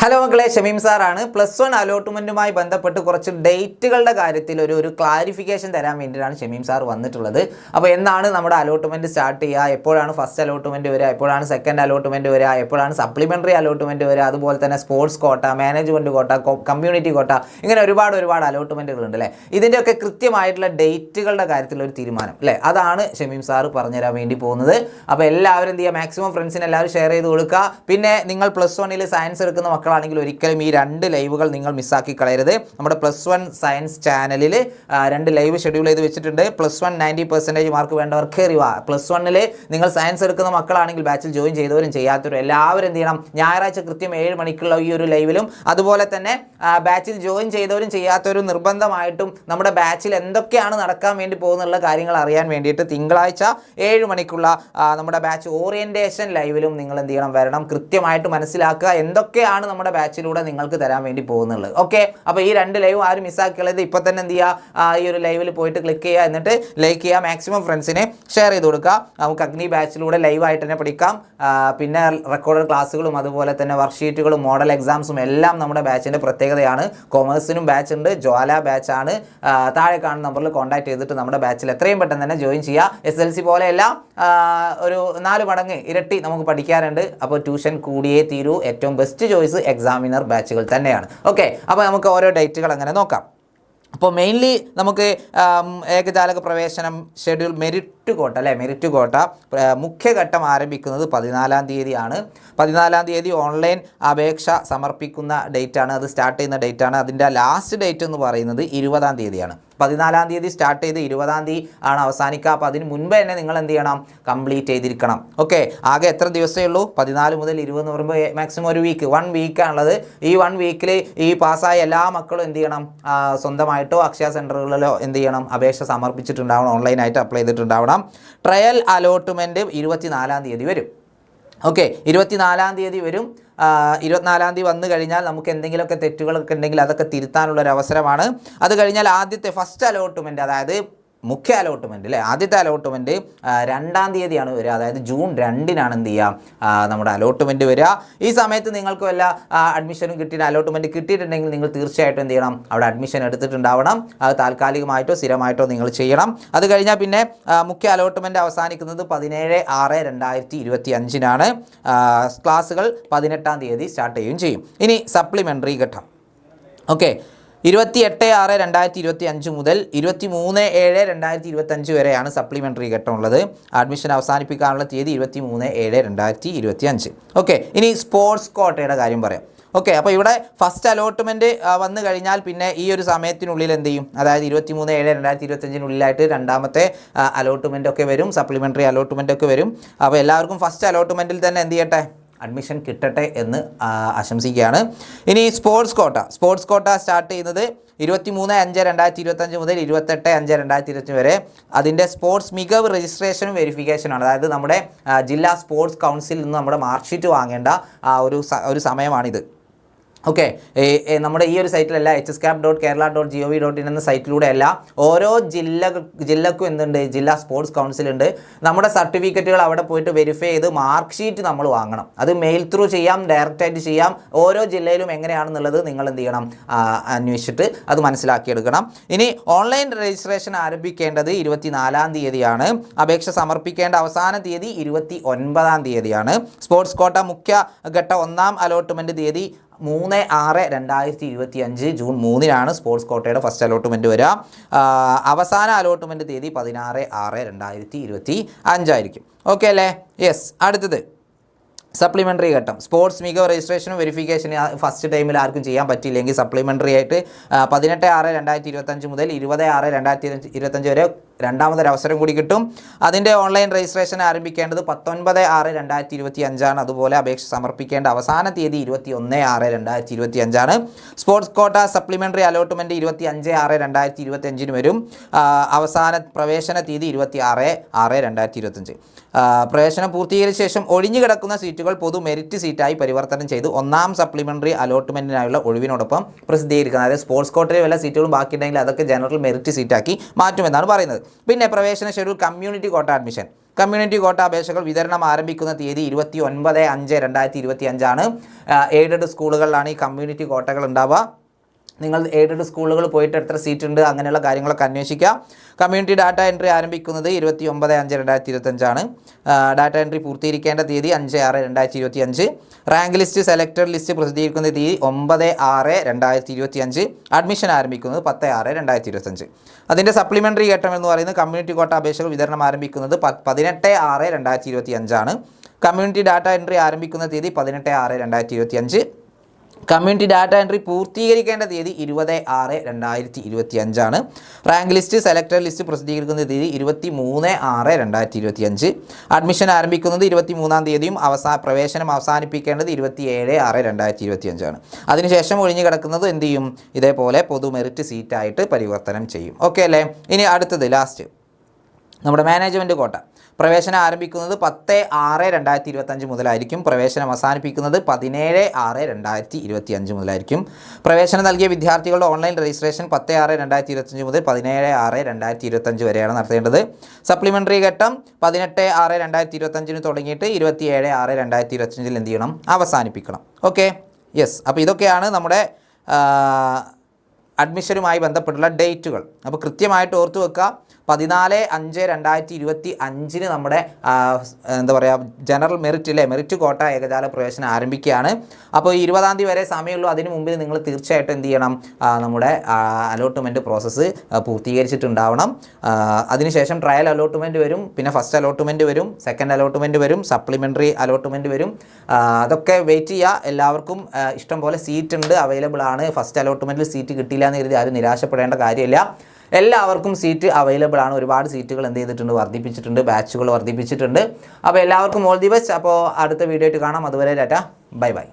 Hello മക്കളെ, ഷമീം സാറാണ്. +1 അലോട്ട്മെൻറ്റുമായി ബന്ധപ്പെട്ട് കുറച്ച് ഡേറ്റുകളുടെ കാര്യത്തിൽ ഒരു ക്ലാരിഫിക്കേഷൻ തരാൻ വേണ്ടിയിട്ടാണ് ഷമീം സാർ വന്നിട്ടുള്ളത്. അപ്പോൾ എന്നാണ് നമ്മുടെ അലോട്ട്മെൻറ്റ് സ്റ്റാർട്ട് ചെയ്യുക, എപ്പോഴാണ് ഫസ്റ്റ് അലോട്ട്മെൻറ്റ് വരിക, എപ്പോഴാണ് സെക്കൻഡ് അലോട്ട്മെൻറ്റ് വരിക, എപ്പോഴാണ് സപ്ലിമെൻ്ററി അലോട്ട്മെൻറ്റ് വരിക, അതുപോലെ തന്നെ സ്പോർട്സ് കോട്ട, മാനേജ്മെൻറ്റ് കോട്ട, കമ്മ്യൂണിറ്റി കോട്ട, ഇങ്ങനെ ഒരുപാട് അലോട്ട്മെൻറ്റുകളുണ്ട് അല്ലേ. ഇതിൻ്റെയൊക്കെ കൃത്യമായിട്ടുള്ള ഡേറ്റുകളുടെ കാര്യത്തിൽ ഒരു തീരുമാനം അല്ലേ, അതാണ് ഷമീം സാർ പറഞ്ഞുതരാൻ വേണ്ടി പോകുന്നത്. അപ്പോൾ എല്ലാവരും എന്ത് ചെയ്യുക, മാക്സിമം ഫ്രണ്ട്സിന് എല്ലാവരും ഷെയർ ചെയ്ത് കൊടുക്കുക. പിന്നെ നിങ്ങൾ +1 സയൻസ് എടുക്കുന്ന മക്കളാണെങ്കിൽ ഒരിക്കലും ഈ 2 ലൈവുകൾ നിങ്ങൾ മിസ്സാക്കി കളയരുത്. നമ്മുടെ +1 സയൻസ് ചാനലിൽ 2 ലൈവ് ഷെഡ്യൂൾ ചെയ്ത് വെച്ചിട്ടുണ്ട്. +1 90% മാർക്ക് വേണ്ടവർക്ക് അറിയുക. +1 നിങ്ങൾ സയൻസ് എടുക്കുന്ന മക്കളാണെങ്കിൽ ബാച്ചിൽ ജോയിൻ ചെയ്തവരും ചെയ്യാത്തവരും എല്ലാവരും എന്ത് ചെയ്യണം, ഞായറാഴ്ച കൃത്യം 7 മണിക്കുള്ള ഈ ഒരു ലൈവിലും, അതുപോലെ തന്നെ ബാച്ചിൽ ജോയിൻ ചെയ്തവരും ചെയ്യാത്തവരും നിർബന്ധമായിട്ടും നമ്മുടെ ബാച്ചിൽ എന്തൊക്കെയാണ് നടക്കാൻ വേണ്ടി പോകുന്നുള്ള കാര്യങ്ങൾ അറിയാൻ വേണ്ടിയിട്ട് തിങ്കളാഴ്ച 7 മണിക്കുള്ള നമ്മുടെ ബാച്ച് ഓറിയൻറ്റേഷൻ ലൈവിലും നിങ്ങൾ എന്ത് ചെയ്യണം, വരണം. കൃത്യമായിട്ട് മനസ്സിലാക്കുക എന്തൊക്കെയാണ് നമ്മുടെ ബാച്ചിലൂടെ നിങ്ങൾക്ക് തരാൻ വേണ്ടി പോകുന്നുള്ളത്. ഓക്കെ, അപ്പോൾ ഈ 2 ലൈവ് ആരും മിസ്സാക്കിയുള്ളത് ഇപ്പോൾ തന്നെ എന്ത് ചെയ്യുക, ഈ ഒരു ലൈവിൽ പോയിട്ട് ക്ലിക്ക് ചെയ്യുക, എന്നിട്ട് ലൈക്ക് ചെയ്യുക, മാക്സിമം ഫ്രണ്ട്സിനെ ഷെയർ ചെയ്ത് കൊടുക്കുക. നമുക്ക് അഗ്നി ബാച്ചിലൂടെ ലൈവായിട്ട് തന്നെ പഠിക്കാം. പിന്നെ റെക്കോർഡഡ് ക്ലാസ്സുകളും അതുപോലെ തന്നെ വർക്ക്ഷീറ്റുകളും മോഡൽ എക്സാംസും എല്ലാം നമ്മുടെ ബാച്ചിൻ്റെ പ്രത്യേകതയാണ്. കൊമേഴ്സിനും ബാച്ച് ഉണ്ട്, ജ്വാല ബാച്ചാണ്. താഴെ കാണുന്ന നമ്പറിൽ കോൺടാക്ട് ചെയ്തിട്ട് നമ്മുടെ ബാച്ചിൽ എത്രയും പെട്ടെന്ന് തന്നെ ജോയിൻ ചെയ്യുക. SLC പോലെയെല്ലാം ഒരു 4 മടങ്ങ് ഇരട്ടി നമുക്ക് പഠിക്കാറുണ്ട്. അപ്പോൾ ട്യൂഷൻ കൂടിയേ തീരൂ. ഏറ്റവും ബെസ്റ്റ് ചോയ്സ് എക്സാമിനർ ബാച്ചുകൾ തന്നെയാണ്. ഓക്കെ, അപ്പോൾ നമുക്ക് ഓരോ ഡേറ്റുകൾ അങ്ങനെ നോക്കാം. അപ്പോൾ മെയിൻലി നമുക്ക് ഏകജാലക പ്രവേശനം ഷെഡ്യൂൾ മെറിറ്റ് കോട്ട അല്ലേ, മെറിറ്റ് കോട്ട മുഖ്യഘട്ടം ആരംഭിക്കുന്നത് 14-ാം തീയതിയാണ്. 14-ാം തീയതി ഓൺലൈൻ അപേക്ഷ സമർപ്പിക്കുന്ന ഡേറ്റാണ്, അത് സ്റ്റാർട്ട് ചെയ്യുന്ന ഡേറ്റാണ്. അതിൻ്റെ ലാസ്റ്റ് ഡേറ്റ് എന്ന് പറയുന്നത് 20-ാം തീയതിയാണ്. 14-ാം തീയതി സ്റ്റാർട്ട് ചെയ്ത് 20-ാം തീയതി ആണ് അവസാനിക്കുക. അപ്പോൾ അതിന് മുൻപ് തന്നെ നിങ്ങൾ എന്ത് ചെയ്യണം, കംപ്ലീറ്റ് ചെയ്തിരിക്കണം. ഓക്കെ, ആകെ എത്ര ദിവസമേ ഉള്ളൂ, 14 മുതൽ 20 എന്ന് പറയുമ്പോൾ മാക്സിമം ഒരു വീക്ക്, 1 വീക്കാണുള്ളത്. ഈ 1 വീക്കിൽ ഈ പാസ്സായ എല്ലാ മക്കളും എന്ത് ചെയ്യണം, സ്വന്തമായിട്ടോ അക്ഷയ സെൻറ്ററുകളിലോ എന്ത് ചെയ്യണം, അപേക്ഷ സമർപ്പിച്ചിട്ടുണ്ടാവണം, ഓൺലൈനായിട്ട് അപ്ലൈ ചെയ്തിട്ടുണ്ടാവണം. ട്രയൽ അലോട്ട്മെൻറ്റ് 24-ാം തീയതി വരും. ഓക്കെ, 24-ാം തീയതി വരും. 24-ാം തീയതി വന്നു കഴിഞ്ഞാൽ നമുക്ക് എന്തെങ്കിലുമൊക്കെ തെറ്റുകളൊക്കെ ഉണ്ടെങ്കിൽ അതൊക്കെ തിരുത്താനുള്ളൊരു അവസരമാണ്. അത് കഴിഞ്ഞാൽ ആദ്യത്തെ ഫസ്റ്റ് അലോട്ട്മെൻറ്റ്, അതായത് മുഖ്യ അലോട്ട്മെൻറ്റ് അല്ലേ, ആദ്യത്തെ അലോട്ട്മെൻറ്റ് 2-ാം തീയതിയാണ് വരിക. അതായത് ജൂൺ 2-നാണ് എന്ത് ചെയ്യുക, നമ്മുടെ അലോട്ട്മെൻറ്റ് വരിക. ഈ സമയത്ത് നിങ്ങൾക്ക് വല്ല അഡ്മിഷനും കിട്ടിയിട്ട് അലോട്ട്മെൻറ്റ് കിട്ടിയിട്ടുണ്ടെങ്കിൽ നിങ്ങൾ തീർച്ചയായിട്ടും എന്ത് ചെയ്യണം, അവിടെ അഡ്മിഷൻ എടുത്തിട്ടുണ്ടാവണം. അത് താൽക്കാലികമായിട്ടോ സ്ഥിരമായിട്ടോ നിങ്ങൾ ചെയ്യണം. അത് കഴിഞ്ഞാൽ പിന്നെ മുഖ്യ അലോട്ട്മെൻറ്റ് അവസാനിക്കുന്നത് 17/6/2025-നാണ്. ക്ലാസ്സുകൾ 18-ാം തീയതി സ്റ്റാർട്ട് ചെയ്യുകയും ചെയ്യും. ഇനി സപ്ലിമെൻ്ററി ഘട്ടം. ഓക്കെ, 28/6/2025 മുതൽ 23/7/2025 വരെയാണ് സപ്ലിമെൻ്ററി ഘട്ടം ഉള്ളത്. അഡ്മിഷൻ അവസാനിപ്പിക്കാനുള്ള തീയതി 23/7/2025. ഓക്കെ, ഇനി സ്പോർട്സ് കോട്ടയുടെ കാര്യം പറയാം. ഓക്കെ, അപ്പോൾ ഇവിടെ ഫസ്റ്റ് അലോട്ട്മെൻറ്റ് വന്നു കഴിഞ്ഞാൽ പിന്നെ ഈ ഒരു സമയത്തിനുള്ളിൽ എന്ത് ചെയ്യും, അതായത് 23/7/2025 രണ്ടാമത്തെ അലോട്ട്മെൻ്റ് ഒക്കെ വരും, സപ്ലിമെൻ്ററി അലോട്ട്മെൻ്റ് ഒക്കെ വരും. അപ്പോൾ എല്ലാവർക്കും ഫസ്റ്റ് അലോട്ട്മെൻറ്റിൽ തന്നെ എന്ത് ചെയ്യട്ടെ, അഡ്മിഷൻ കിട്ടട്ടെ എന്ന് ആശംസിക്കുകയാണ്. ഇനി സ്പോർട്സ് കോട്ട സ്റ്റാർട്ട് ചെയ്യുന്നത് 23/5/2025 മുതൽ 28/5/2025 വരെ. അതിൻ്റെ സ്പോർട്സ് മികവ് രജിസ്ട്രേഷനും വെരിഫിക്കേഷനാണ്. അതായത് നമ്മുടെ ജില്ലാ സ്പോർട്സ് കൗൺസിലിൽ നിന്ന് നമ്മുടെ മാർക്ക്ഷീറ്റ് വാങ്ങേണ്ട ഒരു സമയമാണിത്. ഓക്കെ, നമ്മുടെ ഈ ഒരു സൈറ്റിലല്ല, hscap.kerala.gov.in എന്ന സൈറ്റിലൂടെ അല്ല, ഓരോ ജില്ലക്കും എന്തുണ്ട്, ജില്ലാ സ്പോർട്സ് കൗൺസിലുണ്ട്. നമ്മുടെ സർട്ടിഫിക്കറ്റുകൾ അവിടെ പോയിട്ട് വെരിഫൈ ചെയ്ത് മാർക്ക് ഷീറ്റ് നമ്മൾ വാങ്ങണം. അത് മെയിൽ ത്രൂ ചെയ്യാം, ഡയറക്റ്റായിട്ട് ചെയ്യാം. ഓരോ ജില്ലയിലും എങ്ങനെയാണെന്നുള്ളത് നിങ്ങൾ എന്ത് ചെയ്യണം, അന്വേഷിച്ചിട്ട് അത് മനസ്സിലാക്കിയെടുക്കണം. ഇനി ഓൺലൈൻ രജിസ്ട്രേഷൻ ആരംഭിക്കേണ്ടത് 24-ാം തീയതിയാണ്. അപേക്ഷ സമർപ്പിക്കേണ്ട അവസാന തീയതി 29-ാം തീയതിയാണ്. സ്പോർട്സ് കോട്ട മുഖ്യ ഘട്ട 1-ാം അലോട്ട്മെൻറ്റ് തീയതി 3/6/2025 ജൂൺ 3-നാണ് സ്പോർട്സ് കോട്ടയുടെ ഫസ്റ്റ് അലോട്ട്മെൻറ്റ് വരിക. അവസാന അലോട്ട്മെൻറ്റ് തീയതി 16/6/2025 ആയിരിക്കും. ഓക്കെ അല്ലേ? യെസ്. അടുത്തത് സപ്ലിമെൻ്ററി ഘട്ടം. സ്പോർട്സ് മികവ് രജിസ്ട്രേഷനും വെരിഫിക്കേഷനും ഫസ്റ്റ് ടൈമിൽ ആർക്കും ചെയ്യാൻ പറ്റിയില്ലെങ്കിൽ സപ്ലിമെൻ്ററി ആയിട്ട് 18/6/2025 മുതൽ 20/6/2025 വരെ രണ്ടാമതൊരു അവസരം കൂടി കിട്ടും. അതിൻ്റെ ഓൺലൈൻ രജിസ്ട്രേഷൻ ആരംഭിക്കേണ്ടത് 19/6/2025 അതുപോലെ അപേക്ഷ സമർപ്പിക്കേണ്ട അവസാന തീയതി 21/6/2025. സ്പോർട്സ് കോട്ട സപ്ലിമെൻ്ററി അലോട്ട്മെൻറ്റ് 25/6/2025 വരും. അവസാന പ്രവേശന തീയതി 26/6/2025. പ്രവേശനം പൂർത്തീകരിച്ച ശേഷം ഒഴിഞ്ഞു കിടക്കുന്ന സീറ്റുകൾ പൊതു മെറിറ്റ് സീറ്റായി പരിവർത്തനം ചെയ്ത് 1-ാം സപ്ലിമെൻ്ററി അലോട്ട്മെൻറ്റിനായുള്ള ഒഴിവിനോടൊപ്പം പ്രസിദ്ധീകരിക്കുന്നത്. അതായത് സ്പോർട്സ് കോട്ടയിൽ വല്ല സീറ്റുകളും ബാക്കിയുണ്ടെങ്കിൽ അതൊക്കെ ജനറൽ മെറിറ്റ് സീറ്റാക്കി മാറ്റുമെന്നാണ് പറയുന്നത്. പിന്നെ പ്രവേശന schedule community quota admission community quota അപേക്ഷകൾ വിതരണം ആരംഭിക്കുന്ന തീയതി 29/5/2025 എയ്ഡഡ് സ്കൂളുകളിലാണ് ഈ കമ്മ്യൂണിറ്റി കോട്ടകൾ ഉണ്ടാവുക. നിങ്ങൾ എയ്ഡഡ് സ്കൂളുകൾ പോയിട്ട് എത്ര സീറ്റ് ഉണ്ട് അങ്ങനെയുള്ള കാര്യങ്ങളൊക്കെ അന്വേഷിക്കുക. കമ്മ്യൂണിറ്റി ഡാറ്റ എൻട്രി ആരംഭിക്കുന്നത് 29/5/2025 ഡാറ്റ എൻട്രി പൂർത്തീകരിക്കേണ്ട തീയതി 5/6/2025. റാങ്ക് ലിസ്റ്റ് സെലക്ടഡ് ലിസ്റ്റ് പ്രസിദ്ധീകരിക്കുന്ന തീയതി 9/6/2025. അഡ്മിഷൻ ആരംഭിക്കുന്നത് 10/6/2025. അതിൻ്റെ സപ്ലിമെൻ്ററി ഘട്ടം എന്ന് പറയുന്നത് കമ്മ്യൂണിറ്റി കോട്ട അപേക്ഷകൾ വിതരണം ആരംഭിക്കുന്നത് 18/6/2025. കമ്മ്യൂണിറ്റി ഡാറ്റ എൻട്രി ആരംഭിക്കുന്ന തീയതി 18/6/2025. കമ്മ്യൂണിറ്റി ഡാറ്റ എൻട്രി പൂർത്തീകരിക്കേണ്ട തീയതി 20/6/2025. റാങ്ക് ലിസ്റ്റ് സെലക്ടഡ് ലിസ്റ്റ് പ്രസിദ്ധീകരിക്കുന്ന തീയതി 23/6/2025. അഡ്മിഷൻ ആരംഭിക്കുന്നത് 23-ാം തീയതിയും പ്രവേശനം അവസാനിപ്പിക്കേണ്ടത് 27/6/2025. അതിനുശേഷം ഒഴിഞ്ഞു കിടക്കുന്നത് എന്ത് ചെയ്യും? ഇതേപോലെ പൊതു മെറിറ്റ് സീറ്റായിട്ട് പരിവർത്തനം ചെയ്യും. ഓക്കെ അല്ലേ? ഇനി അടുത്തത് ലാസ്റ്റ് നമ്മുടെ മാനേജ്മെൻറ്റ് കോട്ട. പ്രവേശനം ആരംഭിക്കുന്നത് 10/6/2025 മുതലായിരിക്കും. പ്രവേശനം അവസാനിപ്പിക്കുന്നത് 17/6/2025 മുതലായിരിക്കും. പ്രവേശനം നൽകിയ വിദ്യാർത്ഥികളുടെ ഓൺലൈൻ രജിസ്ട്രേഷൻ 10/6/2025 മുതൽ 17/6/2025 വരെയാണ് നടത്തേണ്ടത്. സപ്ലിമെൻ്ററി ഘട്ടം 18/6/2025 തുടങ്ങിയിട്ട് 27/6/2025 എന്ത് ചെയ്യണം? അവസാനിപ്പിക്കണം. Okay, yes. അപ്പോൾ ഇതൊക്കെയാണ് നമ്മുടെ അഡ്മിഷനുമായി ബന്ധപ്പെട്ടുള്ള ഡേറ്റുകൾ. അപ്പോൾ കൃത്യമായിട്ട് ഓർത്തു വെക്കുക. 14/5/2025 നമ്മുടെ എന്താ പറയുക ജനറൽ മെറിറ്റ് കോട്ട ഏകജാല പ്രവേശനം ആരംഭിക്കുകയാണ്. അപ്പോൾ 20-ാം തീയതി വരെ സമയമുള്ളൂ. അതിന് മുമ്പിൽ നിങ്ങൾ തീർച്ചയായിട്ടും എന്ത് ചെയ്യണം? നമ്മുടെ അലോട്ട്മെൻറ്റ് പ്രോസസ്സ് പൂർത്തീകരിച്ചിട്ടുണ്ടാവണം. അതിനുശേഷം ട്രയൽ അലോട്ട്മെൻറ്റ് വരും, പിന്നെ ഫസ്റ്റ് അലോട്ട്മെൻറ്റ് വരും, സെക്കൻഡ് അലോട്ട്മെൻറ്റ് വരും, സപ്ലിമെൻ്ററി അലോട്ട്മെൻറ്റ് വരും. അതൊക്കെ വെയിറ്റ് ചെയ്യുക. എല്ലാവർക്കും ഇഷ്ടം പോലെ സീറ്റ് ഉണ്ട്, അവൈലബിൾ ആണ്. ഫസ്റ്റ് അലോട്ട്മെൻറ്റിൽ സീറ്റ് കിട്ടിയില്ല എന്ന് കരുതി ആരും നിരാശപ്പെടേണ്ട കാര്യമില്ല. എല്ലാവർക്കും സീറ്റ് അവൈലബിൾ ആണ്. ഒരുപാട് സീറ്റുകൾ എന്ത് ചെയ്തിട്ടുണ്ട്? വർദ്ധിപ്പിച്ചിട്ടുണ്ട്, ബാച്ചുകൾ വർദ്ധിപ്പിച്ചിട്ടുണ്ട്. അപ്പോൾ എല്ലാവർക്കും ഓൾ ദി ബെസ്റ്റ്. അപ്പോൾ അടുത്ത വീഡിയോ ആയിട്ട് കാണാം. അതുവരെ ടാറ്റ, ബൈ ബൈ.